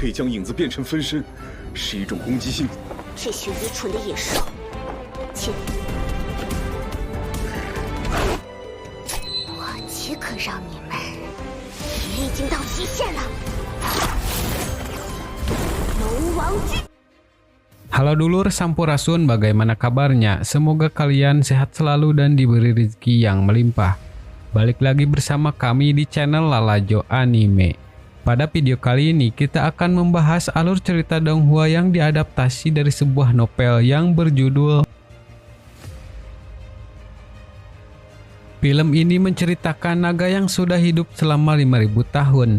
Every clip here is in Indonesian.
可以将影子变成分身，是一种攻击性。这些愚蠢的野兽，切！我岂可让你们？你已经到极限了。龙王锯。 Halo dulur Sampurasun, bagaimana kabarnya? Semoga kalian sehat selalu dan diberi rezeki yang melimpah. Balik lagi bersama kami di channel Lalajo Anime. Pada video kali ini kita akan membahas alur cerita Donghua yang diadaptasi dari sebuah novel yang berjudul. Film ini menceritakan naga yang sudah hidup selama 5000 tahun.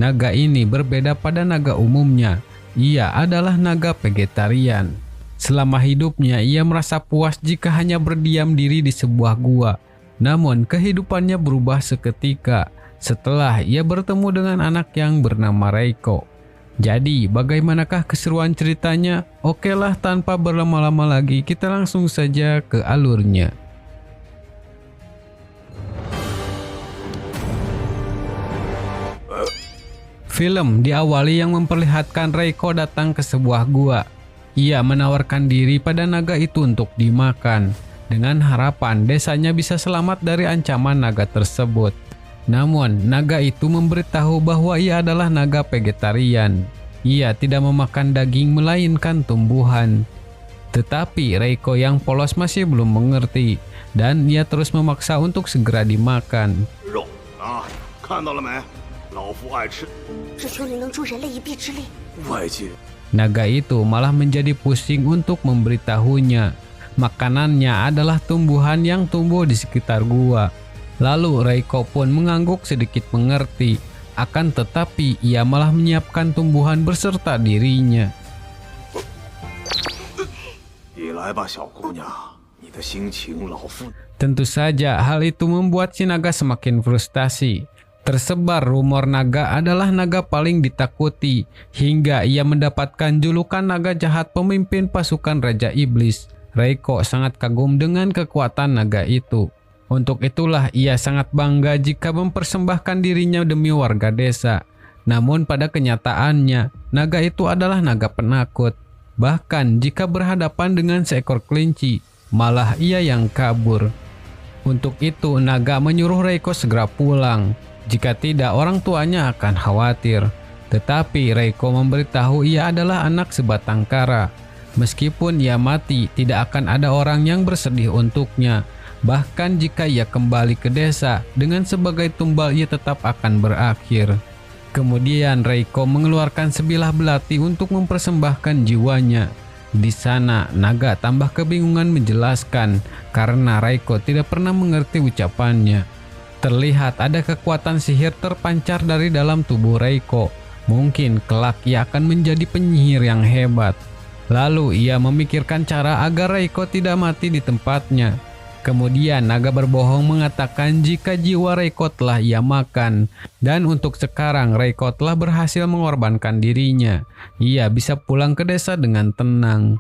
Naga ini berbeda pada naga umumnya. Ia adalah naga vegetarian. Selama hidupnya, ia merasa puas jika hanya berdiam diri di sebuah gua. Namun, kehidupannya berubah seketika setelah ia bertemu dengan anak yang bernama Reiko. Jadi, bagaimanakah keseruan ceritanya? Okelah, tanpa berlama-lama lagi, kita langsung saja ke alurnya. Film diawali yang memperlihatkan Reiko datang ke sebuah gua. Ia menawarkan diri pada naga itu untuk dimakan, dengan harapan desanya bisa selamat dari ancaman naga tersebut. Namun, naga itu memberitahu bahwa ia adalah naga vegetarian. Ia tidak memakan daging melainkan tumbuhan. Tetapi Reiko yang polos masih belum mengerti, dan ia terus memaksa untuk segera dimakan. Naga itu malah menjadi pusing untuk memberitahunya. Makanannya adalah tumbuhan yang tumbuh di sekitar gua. Lalu Reiko pun mengangguk sedikit mengerti. Akan tetapi ia malah menyiapkan tumbuhan berserta dirinya. Tentu saja hal itu membuat si naga semakin frustasi. Tersebar rumor naga adalah naga paling ditakuti, hingga ia mendapatkan julukan naga jahat pemimpin pasukan Raja Iblis. Reiko sangat kagum dengan kekuatan naga itu. Untuk itulah ia sangat bangga jika mempersembahkan dirinya demi warga desa. Namun pada kenyataannya, naga itu adalah naga penakut. Bahkan jika berhadapan dengan seekor kelinci, malah ia yang kabur. Untuk itu naga menyuruh Reiko segera pulang. Jika tidak, orang tuanya akan khawatir. Tetapi Reiko memberitahu ia adalah anak sebatang kara. Meskipun ia mati, tidak akan ada orang yang bersedih untuknya. Bahkan jika ia kembali ke desa, dengan sebagai tumbal ia tetap akan berakhir. Kemudian Reiko mengeluarkan sebilah belati untuk mempersembahkan jiwanya. Di sana, naga tambah kebingungan menjelaskan karena Reiko tidak pernah mengerti ucapannya. Terlihat ada kekuatan sihir terpancar dari dalam tubuh Reiko. Mungkin kelak ia akan menjadi penyihir yang hebat. Lalu ia memikirkan cara agar Reiko tidak mati di tempatnya. Kemudian naga berbohong mengatakan jika jiwa Reiko telah ia makan. Dan untuk sekarang Reiko telah berhasil mengorbankan dirinya. Ia bisa pulang ke desa dengan tenang.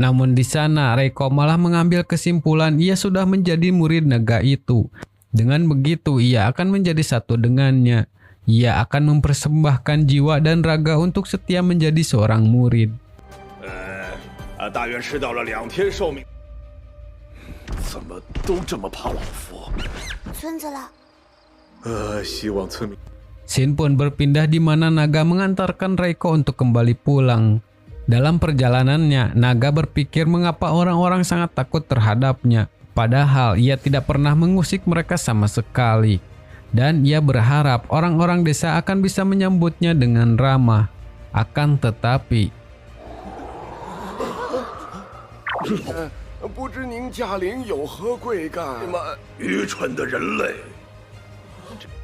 Namun di sana Reiko malah mengambil kesimpulan ia sudah menjadi murid naga itu. Dengan begitu ia akan menjadi satu dengannya. Ia akan mempersembahkan jiwa dan raga untuk setia menjadi seorang murid. Scene pun berpindah di mana naga mengantarkan Reiko untuk kembali pulang. Dalam perjalanannya, naga berpikir mengapa orang-orang sangat takut terhadapnya. Padahal ia tidak pernah mengusik mereka sama sekali. Dan ia berharap orang-orang desa akan bisa menyambutnya dengan ramah. Akan tetapi...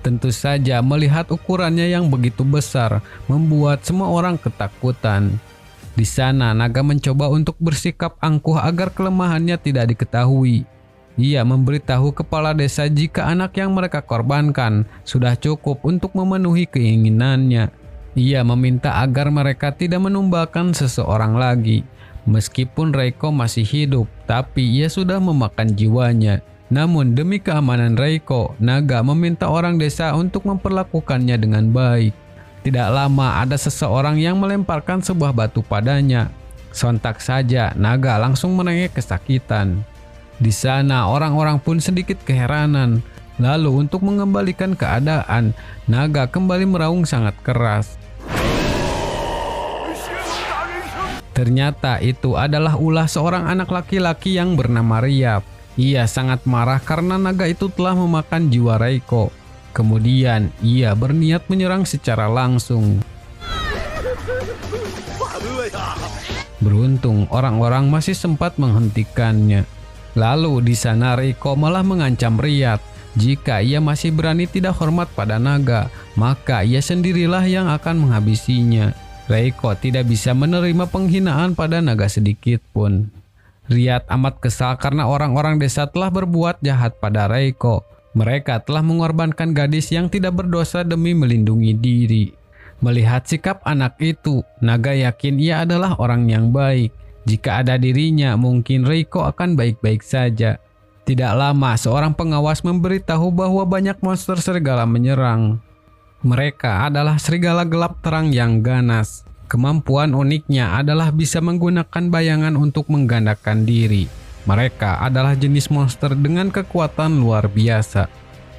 Tentu saja melihat ukurannya yang begitu besar membuat semua orang ketakutan. Di sana naga mencoba untuk bersikap angkuh agar kelemahannya tidak diketahui. Ia memberitahu kepala desa jika anak yang mereka korbankan sudah cukup untuk memenuhi keinginannya. Ia meminta agar mereka tidak menumbalkan seseorang lagi. Meskipun Reiko masih hidup, tapi ia sudah memakan jiwanya. Namun demi keamanan Reiko, naga meminta orang desa untuk memperlakukannya dengan baik. Tidak lama ada seseorang yang melemparkan sebuah batu padanya. Sontak saja naga langsung menengik kesakitan. Di sana orang-orang pun sedikit keheranan. Lalu untuk mengembalikan keadaan, naga kembali meraung sangat keras. Ternyata itu adalah ulah seorang anak laki-laki yang bernama Riyab. Ia sangat marah karena naga itu telah memakan jiwa Reiko. Kemudian ia berniat menyerang secara langsung. Beruntung orang-orang masih sempat menghentikannya. Lalu di sana Reiko malah mengancam Riyad. Jika ia masih berani tidak hormat pada naga, maka ia sendirilah yang akan menghabisinya. Reiko tidak bisa menerima penghinaan pada naga sedikit pun. Riyad amat kesal karena orang-orang desa telah berbuat jahat pada Reiko. Mereka telah mengorbankan gadis yang tidak berdosa demi melindungi diri. Melihat sikap anak itu, naga yakin ia adalah orang yang baik. Jika ada dirinya, mungkin Reiko akan baik-baik saja. Tidak lama, seorang pengawas memberitahu bahwa banyak monster serigala menyerang. Mereka adalah serigala gelap terang yang ganas. Kemampuan uniknya adalah bisa menggunakan bayangan untuk menggandakan diri. Mereka adalah jenis monster dengan kekuatan luar biasa.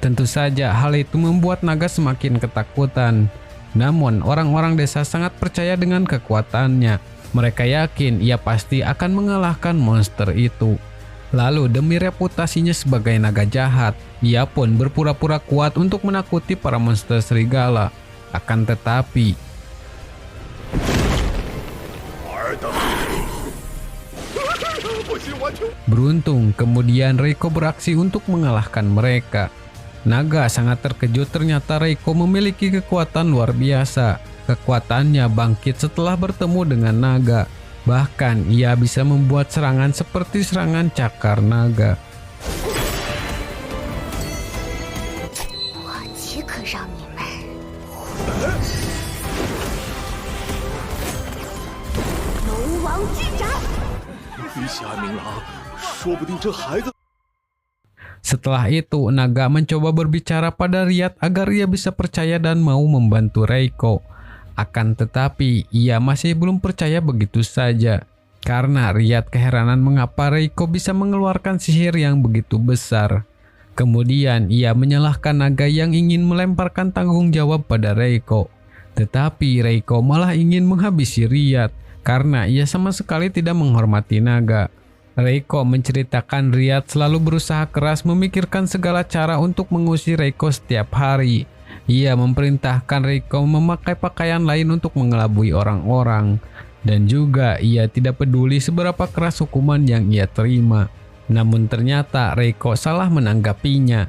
Tentu saja hal itu membuat naga semakin ketakutan. Namun orang-orang desa sangat percaya dengan kekuatannya. Mereka yakin ia pasti akan mengalahkan monster itu. Lalu demi reputasinya sebagai naga jahat, ia pun berpura-pura kuat untuk menakuti para monster serigala. Akan tetapi, beruntung kemudian Reiko beraksi untuk mengalahkan mereka. Naga sangat terkejut ternyata Reiko memiliki kekuatan luar biasa. Kekuatannya bangkit setelah bertemu dengan naga. Bahkan ia bisa membuat serangan seperti serangan cakar naga. Setelah itu, naga mencoba berbicara pada Riyad agar ia bisa percaya dan mau membantu Reiko. Akan tetapi, ia masih belum percaya begitu saja. Karena Riyad keheranan mengapa Reiko bisa mengeluarkan sihir yang begitu besar. Kemudian, ia menyalahkan naga yang ingin melemparkan tanggung jawab pada Reiko. Tetapi Reiko malah ingin menghabisi Riyad karena ia sama sekali tidak menghormati naga. Reiko menceritakan Riyad selalu berusaha keras memikirkan segala cara untuk mengusir Reiko setiap hari. Ia memerintahkan Reiko memakai pakaian lain untuk mengelabui orang-orang. Dan juga ia tidak peduli seberapa keras hukuman yang ia terima. Namun ternyata Reiko salah menanggapinya.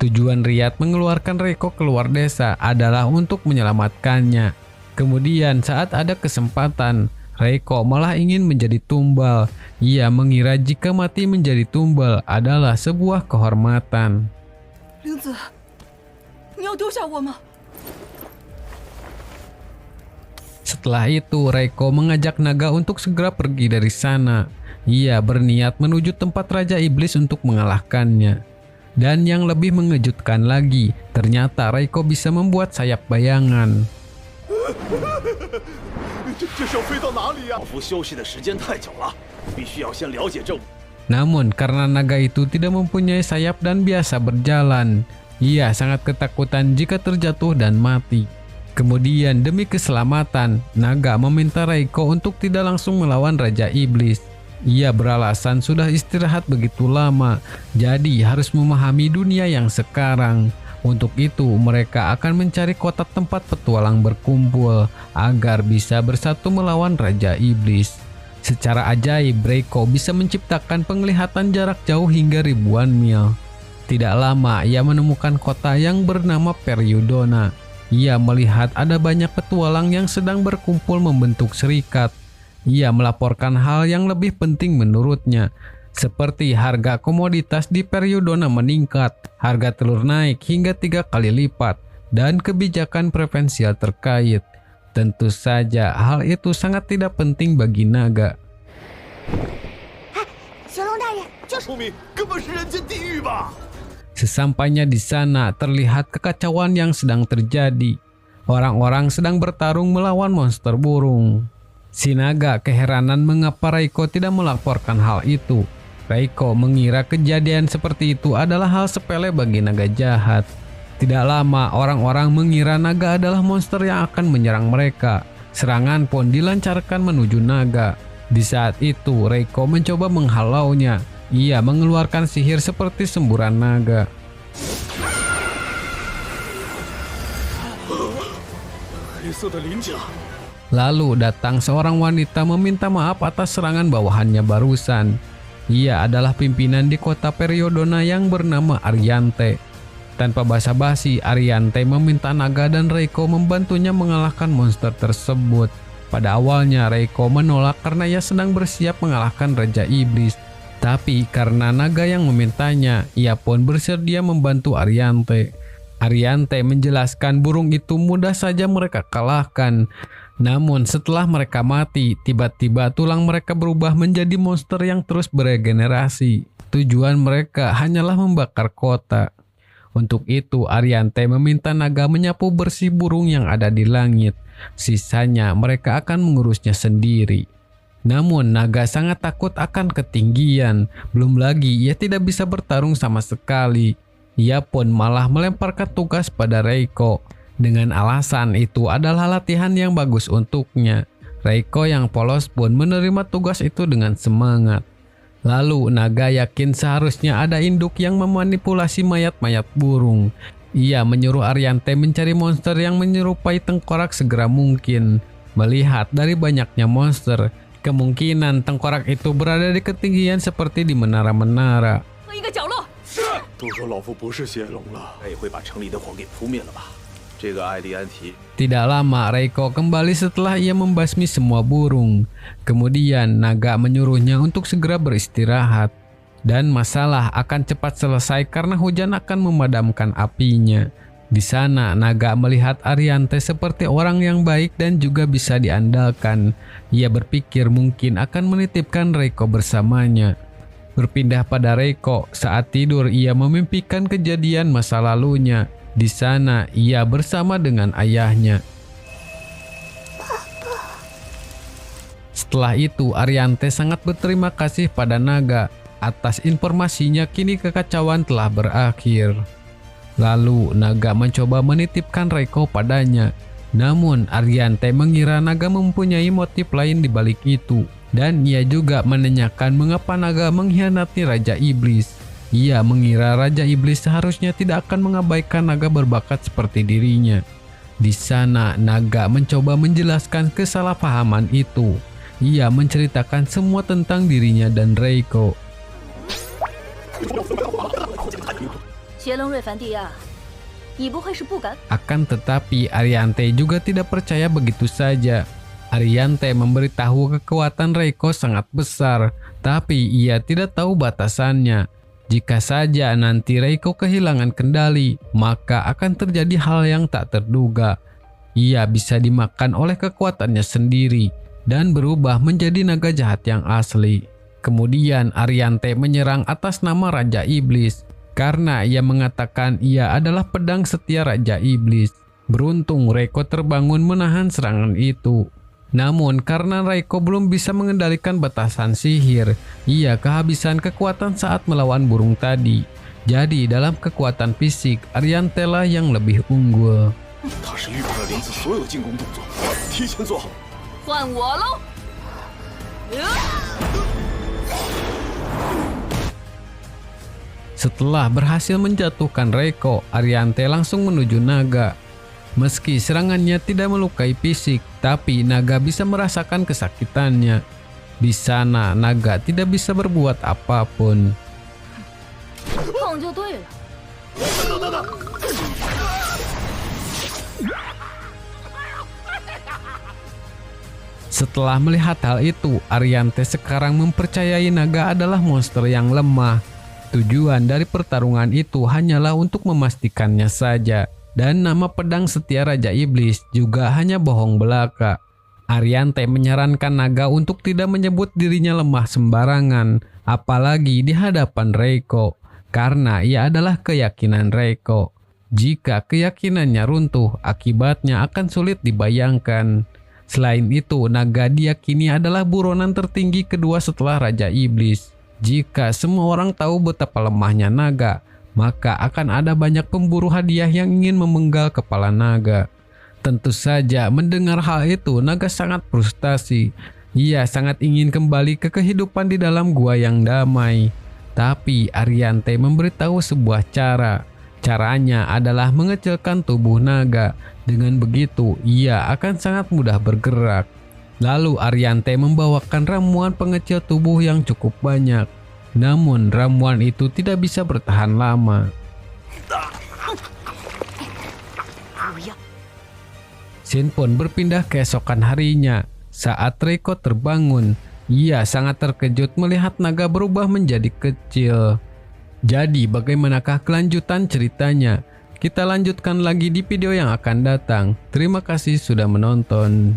Tujuan Riyad mengeluarkan Reiko keluar desa adalah untuk menyelamatkannya. Kemudian saat ada kesempatan, Reiko malah ingin menjadi tumbal. Ia mengira jika mati menjadi tumbal adalah sebuah kehormatan. Setelah itu, Reiko mengajak naga untuk segera pergi dari sana. Ia berniat menuju tempat Raja Iblis untuk mengalahkannya. Dan yang lebih mengejutkan lagi, ternyata Reiko bisa membuat sayap bayangan. Namun karena naga itu tidak mempunyai sayap dan biasa berjalan, ia sangat ketakutan jika terjatuh dan mati. Kemudian demi keselamatan, naga meminta Reiko untuk tidak langsung melawan Raja Iblis. Ia beralasan sudah istirahat begitu lama, jadi harus memahami dunia yang sekarang. Untuk itu mereka akan mencari kotak tempat petualang berkumpul agar bisa bersatu melawan Raja Iblis. Secara ajaib, Reiko bisa menciptakan penglihatan jarak jauh hingga ribuan mil. Tidak lama ia menemukan kota yang bernama Periodona. Ia melihat ada banyak petualang yang sedang berkumpul membentuk serikat. Ia melaporkan hal yang lebih penting menurutnya, seperti harga komoditas di Periodona meningkat, harga telur naik hingga 3 kali lipat, dan kebijakan preferensial terkait. Tentu saja hal itu sangat tidak penting bagi naga. Sesampainya di sana terlihat kekacauan yang sedang terjadi. Orang-orang sedang bertarung melawan monster burung. Si naga keheranan mengapa Reiko tidak melaporkan hal itu. Reiko mengira kejadian seperti itu adalah hal sepele bagi naga jahat. Tidak lama orang-orang mengira naga adalah monster yang akan menyerang mereka. Serangan pun dilancarkan menuju naga. Di saat itu Reiko mencoba menghalaunya. Ia mengeluarkan sihir seperti semburan naga. Lalu datang seorang wanita meminta maaf atas serangan bawahannya barusan. Ia adalah pimpinan di kota Periodona yang bernama Ariante. Tanpa basa-basi, Ariante meminta naga dan Reiko membantunya mengalahkan monster tersebut. Pada awalnya Reiko menolak karena ia sedang bersiap mengalahkan Raja Iblis. Tapi karena naga yang memintanya, ia pun bersedia membantu Ariante. Ariante menjelaskan burung itu mudah saja mereka kalahkan. Namun setelah mereka mati, tiba-tiba tulang mereka berubah menjadi monster yang terus beregenerasi. Tujuan mereka hanyalah membakar kota. Untuk itu Ariante meminta naga menyapu bersih burung yang ada di langit. Sisanya mereka akan mengurusnya sendiri. Namun naga sangat takut akan ketinggian. Belum lagi ia tidak bisa bertarung sama sekali. Ia pun malah melemparkan tugas pada Reiko. Dengan alasan itu adalah latihan yang bagus untuknya. Reiko yang polos pun menerima tugas itu dengan semangat. Lalu naga yakin seharusnya ada induk yang memanipulasi mayat-mayat burung. Ia menyuruh Ariante mencari monster yang menyerupai tengkorak segera mungkin. Melihat dari banyaknya monster, kemungkinan tengkorak itu berada di ketinggian seperti di menara-menara. Tidak lama Reiko kembali setelah ia membasmi semua burung. Kemudian naga menyuruhnya untuk segera beristirahat. Dan masalah akan cepat selesai karena hujan akan memadamkan apinya. Di sana naga melihat Ariante seperti orang yang baik dan juga bisa diandalkan. Ia berpikir mungkin akan menitipkan Reiko bersamanya. Berpindah pada Reiko, saat tidur ia memimpikan kejadian masa lalunya. Di sana ia bersama dengan ayahnya. Setelah itu Ariante sangat berterima kasih pada naga. Atas informasinya kini kekacauan telah berakhir. Lalu naga mencoba menitipkan Reiko padanya. Namun Ariante mengira naga mempunyai motif lain di balik itu. Dan ia juga menanyakan mengapa naga mengkhianati Raja Iblis. Ia mengira Raja Iblis seharusnya tidak akan mengabaikan naga berbakat seperti dirinya. Di sana naga mencoba menjelaskan kesalahpahaman itu. Ia menceritakan semua tentang dirinya dan Reiko. Akan tetapi Ariante juga tidak percaya begitu saja. Ariante memberitahu kekuatan Reiko sangat besar, tapi ia tidak tahu batasannya. Jika saja nanti Reiko kehilangan kendali, maka akan terjadi hal yang tak terduga. Ia bisa dimakan oleh kekuatannya sendiri dan berubah menjadi naga jahat yang asli. Kemudian Ariante menyerang atas nama Raja Iblis karena ia mengatakan ia adalah pedang setia Raja Iblis. Beruntung Reiko terbangun menahan serangan itu. Namun karena Reiko belum bisa mengendalikan batasan sihir, ia kehabisan kekuatan saat melawan burung tadi. Jadi dalam kekuatan fisik, Ariante lah yang lebih unggul. Setelah berhasil menjatuhkan Reiko, Ariante langsung menuju naga. Meski serangannya tidak melukai fisik, tapi naga bisa merasakan kesakitannya. Di sana, naga tidak bisa berbuat apapun. Setelah melihat hal itu, Ariante sekarang mempercayai naga adalah monster yang lemah. Tujuan dari pertarungan itu hanyalah untuk memastikannya saja. Dan nama pedang setia Raja Iblis juga hanya bohong belaka. Ariante menyarankan naga untuk tidak menyebut dirinya lemah sembarangan, apalagi di hadapan Reiko, karena ia adalah keyakinan Reiko. Jika keyakinannya runtuh, akibatnya akan sulit dibayangkan. Selain itu, naga diyakini adalah buronan tertinggi kedua setelah Raja Iblis. Jika semua orang tahu betapa lemahnya naga, maka akan ada banyak pemburu hadiah yang ingin memenggal kepala naga. Tentu saja mendengar hal itu, naga sangat frustasi. Ia sangat ingin kembali ke kehidupan di dalam gua yang damai. Tapi Ariante memberitahu sebuah cara. Caranya adalah mengecilkan tubuh naga. Dengan begitu, ia akan sangat mudah bergerak. Lalu Ariante membawakan ramuan pengecil tubuh yang cukup banyak. Namun ramuan itu tidak bisa bertahan lama. Shin pun berpindah keesokan harinya. Saat Reiko terbangun, ia sangat terkejut melihat naga berubah menjadi kecil. Jadi bagaimanakah kelanjutan ceritanya? Kita lanjutkan lagi di video yang akan datang. Terima kasih sudah menonton.